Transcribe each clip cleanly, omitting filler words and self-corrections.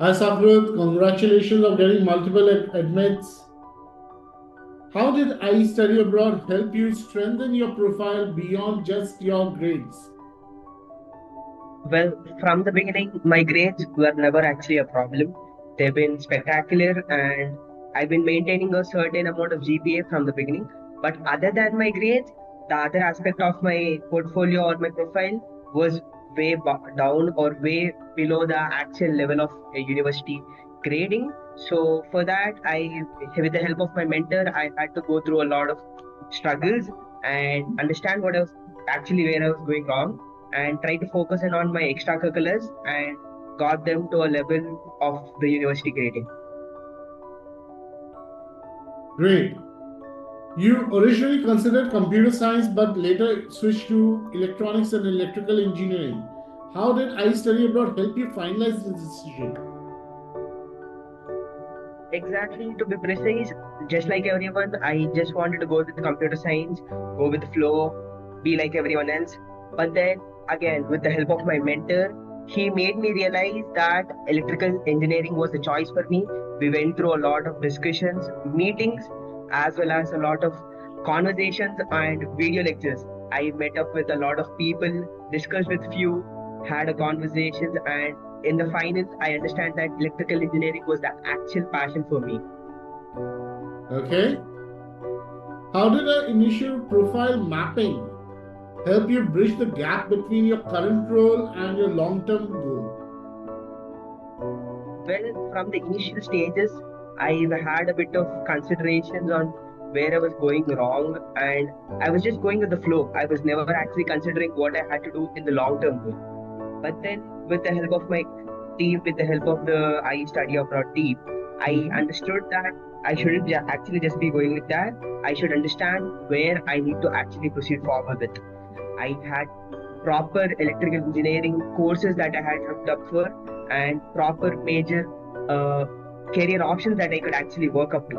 Hi Saakruth, congratulations on getting multiple admits. How did IEStudy Abroad help you strengthen your profile beyond just your grades? Well, from the beginning, my grades were never actually a problem. They've been spectacular, and I've been maintaining a certain amount of GPA from the beginning. But other than my grades, the other aspect of my portfolio or my profile was way down or way below the actual level of a university grading. So for that, with the help of my mentor, I had to go through a lot of struggles and understand what I was actually where I was going wrong and try to focus in on my extracurriculars and got them to a level of the university grading. Great. You originally considered computer science but later switched to electronics and electrical engineering. How did IEStudy Abroad help you finalize this decision? Exactly, to be precise, just like everyone, I just wanted to go with computer science, go with the flow, be like everyone else. But then again, with the help of my mentor, he made me realize that electrical engineering was the choice for me. We went through a lot of discussions, meetings, as well as a lot of conversations and video lectures. I met up with a lot of people, discussed with few, had a conversations, and in the finals, I understand that electrical engineering was the actual passion for me. Okay. How did our initial profile mapping help you bridge the gap between your current role and your long term goal? Well, from the initial stages, I had a bit of considerations on where I was going wrong, and I was just going with the flow. I was never actually considering what I had to do in the long term goal. But then, with the help of my team, with the help of the I Study Abroad team, I Mhm. understood that I shouldn't actually just be going with that. I should understand where I need to actually proceed forward with. I had proper electrical engineering courses that I had looked up for and proper major uh, career options that I could actually work up to.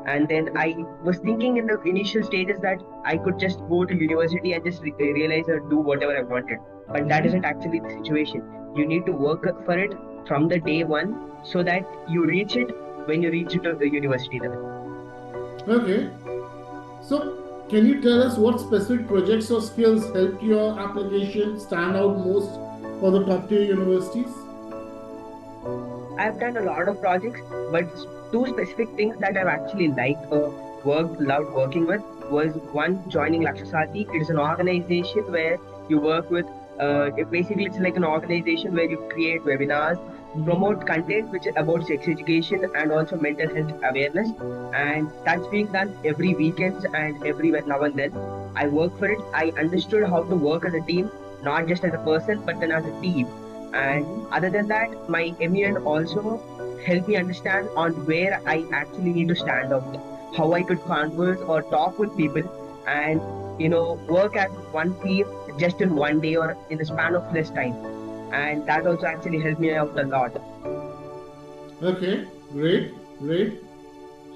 And then I was thinking in the initial stages that I could just go to university and just realize or do whatever I wanted. But that isn't Mhm. actually the situation. You need to work for it from the day one so that you reach it when you reach it to the university level. Okay. So, can you tell us what specific projects or skills helped your application stand out most for the top tier universities? I've done a lot of projects, but two specific things that I've actually liked or loved working with was one joining Lakshasati. It is an organization where you work with. Basically, it's like an organization where you create webinars, Mhm. promote content which is about sex education and also mental health awareness, and that's being done every weekends and every now and then. I work for it. I understood how to work as a team, not just as a person, but then as a team. And Mhm. other than that, my MUN also helped me understand on where I actually need to stand out, how I could converse or talk with people, and work as one team just in one day or in the span of less time. And that also actually helped me out a lot. Okay, great, great.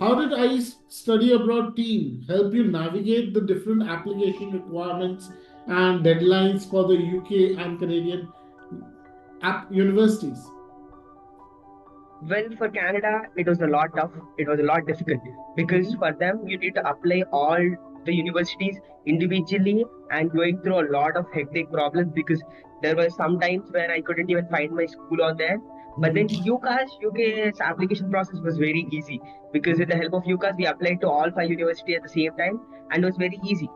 How did Study Abroad team help you navigate the different application requirements and deadlines for the UK and Canadian app universities? Well, for Canada, it was a lot tough. It was a lot difficult because Mhm. for them, you need to apply all the universities individually and going through a lot of hectic problems because there were some times where I couldn't even find my school on there. But then Mhm. UK's application process was very easy because with the help of UCAS, we applied to all five universities at the same time and it was very easy.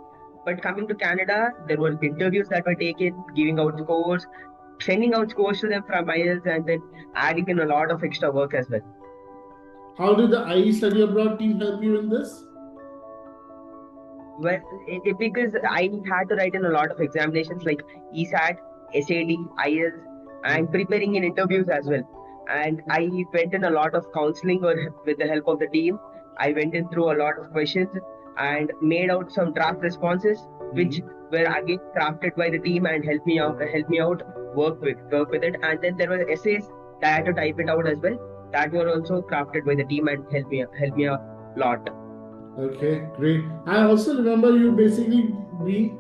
But coming to Canada, there were interviews that were taken, giving out scores, sending out scores to them from miles, and then adding in a lot of extra work as well. How did the Study Abroad team help you in this? Well, because I had to write in a lot of examinations like ESAT, SAD, IELTS, and preparing in interviews as well. And I went in a lot of counseling or with the help of the team. I went in through a lot of questions and made out some draft responses, which Mhm. were again crafted by the team and help me out, work with it. And then there were essays that I had to type it out as well. That were also crafted by the team and help me a lot. Okay, great. I also remember you basically being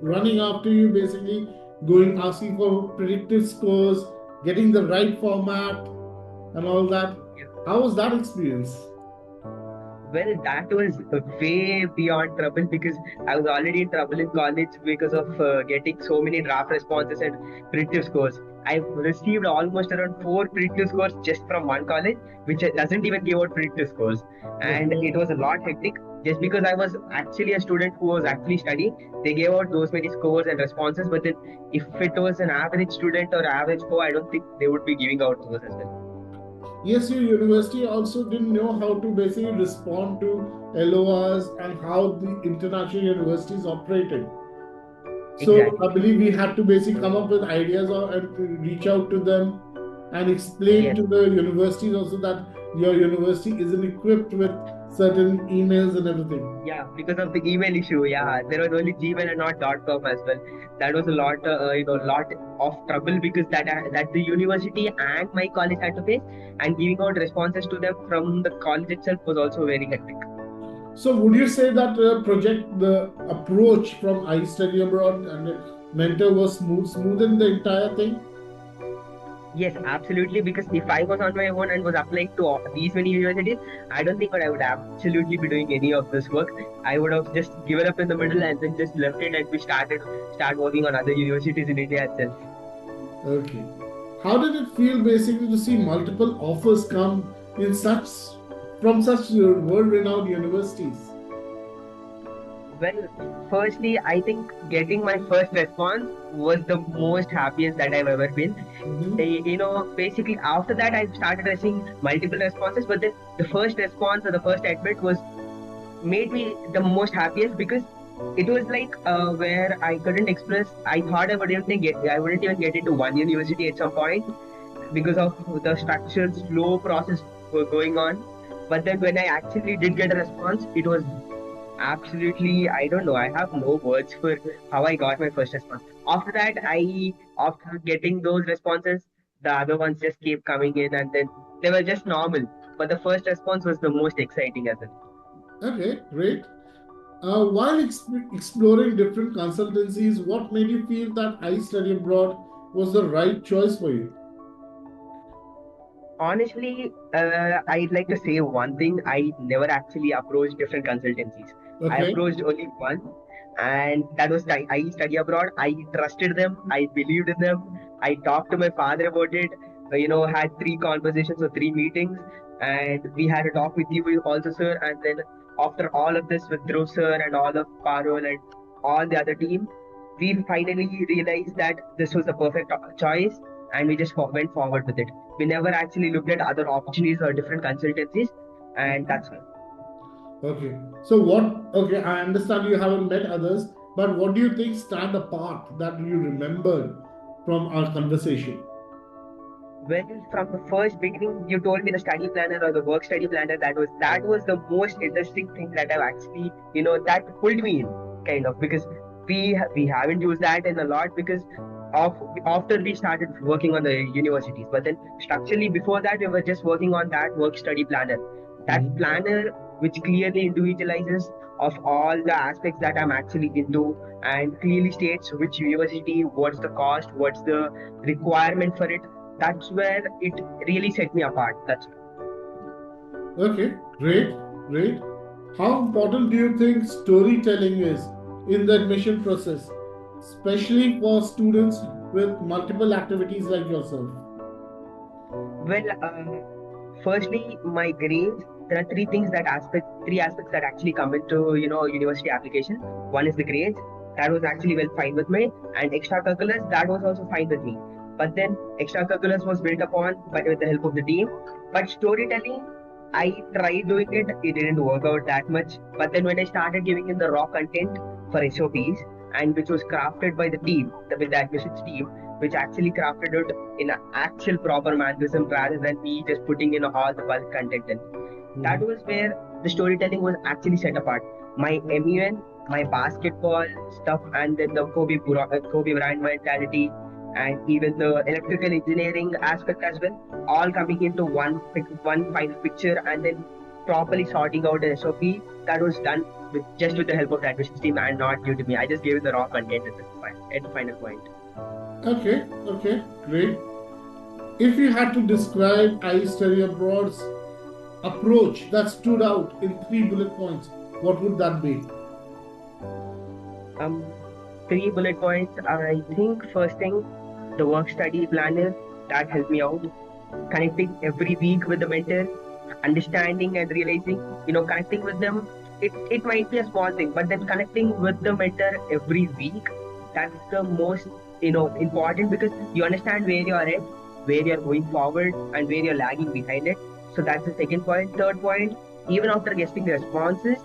running after you, basically going asking for predictive scores, getting the right format. and all that. How was that experience? Well, that was way beyond trouble because I was already in trouble in college because of getting so many draft responses and predictive scores. I received almost around four predictive scores just from one college, which doesn't even give out predictive scores. And Okay. it was a lot hectic just because I was actually a student who was actually studying. They gave out those many scores and responses, but then if it was an average student or average score, I don't think they would be giving out those as well. Yes, your university also didn't know how to basically respond to LORs and how the international universities operated. So Exactly. I believe we had to basically come up with ideas and to reach out to them and explain Yes. to the universities also that your university isn't equipped with certain emails and everything. Yeah, because of the email issue. Yeah, there was only Gmail and not .com as well. That was a lot, lot of trouble because that the university and my college had to face, and giving out responses to them from the college itself was also very hectic. So would you say that the approach from I Study Abroad and the mentor was smoothen the entire thing? Yes, absolutely. Because if I was on my own and was applying to these many universities, I don't think I would absolutely be doing any of this work. I would have just given up in the middle and then just left it and we start working on other universities in India itself. Okay. How did it feel basically to see multiple offers come in such from such world-renowned universities? Well, firstly, I think getting my first response was the most happiest that I've ever been. Basically after that, I started receiving multiple responses, but then the first response or the first admit was made me the most happiest because it was like where I couldn't express. I thought I wouldn't even get into one university at some point because of the structured, slow process were going on. But then when I actually did get a response, it was absolutely, I don't know. I have no words for how I got my first response. After that, after getting those responses, the other ones just kept coming in and then they were just normal. But the first response was the most exciting as well. Okay, great. While exploring different consultancies, what made you feel that I Study Abroad was the right choice for you? Honestly, I'd like to say one thing. I never actually approached different consultancies. I Okay. approached only one, and that was I study abroad. I trusted them. I believed in them. I talked to my father about it. Had three conversations or three meetings, and we had a talk with you also, sir. And then after all of this with Dhruv sir and all of Parul and all the other team, we finally realized that this was the perfect choice, and we just went forward with it. We never actually looked at other opportunities or different consultancies, and that's why. Okay. So okay, I understand you haven't met others, but what do you think stand apart that you remembered from our conversation? Well, from the first beginning, you told me the study planner or the work study planner. That was the most interesting thing that I've actually that pulled me in kind of because we haven't used that in a lot because of after we started working on the universities. But then structurally before that, we were just working on that work study planner. That Mhm. planner which clearly individualizes of all the aspects that I'm actually into and clearly states which university, what's the cost, what's the requirement for it. That's where it really set me apart. That's Okay, great, great. How important do you think storytelling is in the admission process, especially for students with multiple activities like yourself? well. Firstly, my grades. There are three aspects that actually come into university application. One is the grades. That was actually well fine with me, and extracurriculars. That was also fine with me. But then extracurriculars was built upon with the help of the team. But storytelling, I tried doing it. It didn't work out that much. But then when I started giving in the raw content for SOPs, and which was crafted by the team, with the admissions team, which actually crafted it in an actual proper mannerism rather than me just putting in all the bulk content in. That Mhm. was where the storytelling was actually set apart. My MUN, my basketball stuff, and then the Kobe Bryant mentality, and even the electrical engineering aspect as well, all coming into one final picture, and then properly sorting out an SOP that was done with the help of the admissions team and not due to me. I just gave it the raw content at the final point. Okay, okay, great. If you had to describe IEStudyAbroad's approach that stood out in 3 bullet points, what would that be? Um, 3 bullet points. I think first thing, the work study planner that helped me out. Connecting every week with the mentor, understanding and realizing, connecting with them. It might be a small thing, but then connecting with the mentor every week, that's the most important because you understand where you are at, where you're going forward, and where you're lagging behind it. So that's the second point. Third point, even after getting the responses,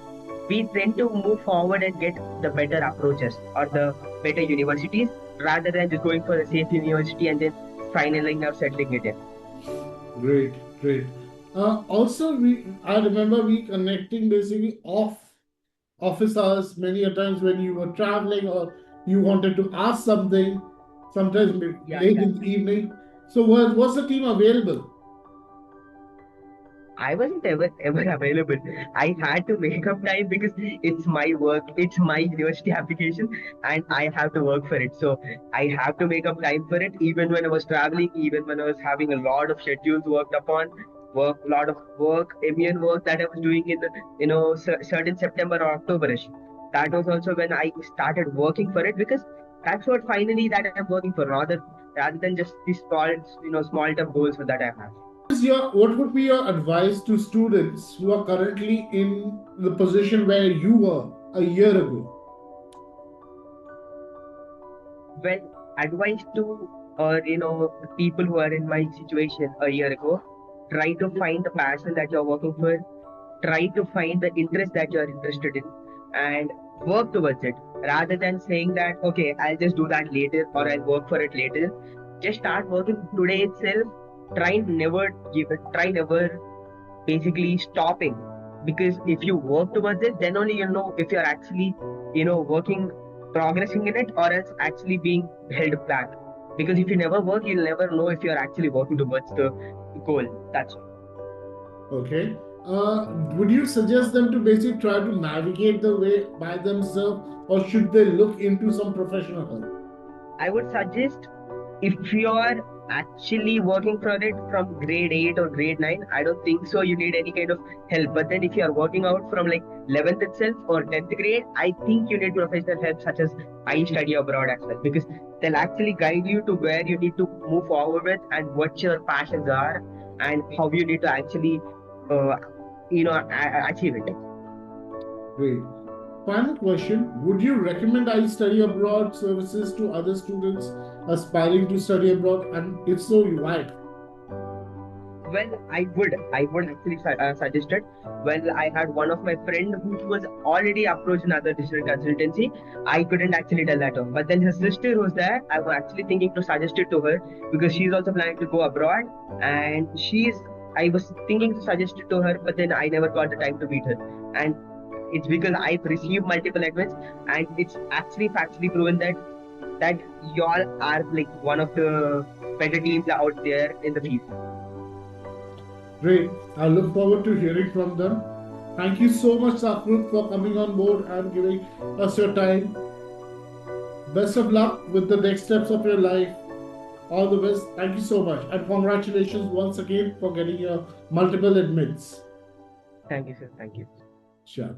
we tend to move forward and get the better approaches or the better universities rather than just going for the safe university and then finaling or settling it in. Great, great. Also, I remember we connecting basically off office hours many a times when you were traveling or you wanted to ask something, sometimes Yeah, late in the exactly. evening. So was the team available? I wasn't ever available. I had to make up time because it's my work, it's my university application, and I have to work for it. So I have to make up time for it, even when I was traveling, even when I was having a lot of schedules worked upon, lot of work, MEN work that I was doing in the certain September or Octoberish. That was also when I started working for it because that's what finally that I'm working for, rather than just these small term goals that I have. What would be your advice to students who are currently in the position where you were a year ago? Well, advice to people who are in my situation a year ago, try to find the passion that you're working for, try to find the interest that you're interested in, and work towards it rather than saying that okay, I'll just do that later or I'll work for it later. Just start working today itself. Try never basically stopping, because if you work towards it, then only you'll know if you're actually working, progressing in it, or else actually being held back. Because if you never work, you'll never know if you're actually working towards the goal. That's all. Okay. Would you suggest them to basically try to navigate the way by themselves, or should they look into some professional help? I would suggest, if you're actually working for it from grade 8 or grade 9, I don't think so you need any kind of help. But then if you're working out from like 11th itself or 10th grade, I think you need professional help such as I study abroad as well, because they'll actually guide you to where you need to move forward with and what your passions are and how you need to actually uh, achieve it. Great. Final question. Would you recommend I study abroad services to other students aspiring to study abroad? And if so, why? Well, I would actually suggest it. Well, I had one of my friend who was already approached another digital consultancy. I couldn't actually tell that to her. But then her sister was there. I was actually thinking to suggest it to her because she's also planning to go abroad. And I was thinking to suggest it to her, but then I never got the time to meet her. And it's because I've received multiple admits, and it's actually factually proven that y'all are like one of the better teams out there in the field. Great. I look forward to hearing from them. Thank you so much, Saakruth, for coming on board and giving us your time. Best of luck with the next steps of your life. All the best. Thank you so much. And congratulations once again for getting your multiple admits. Thank you, sir. Thank you. Sure.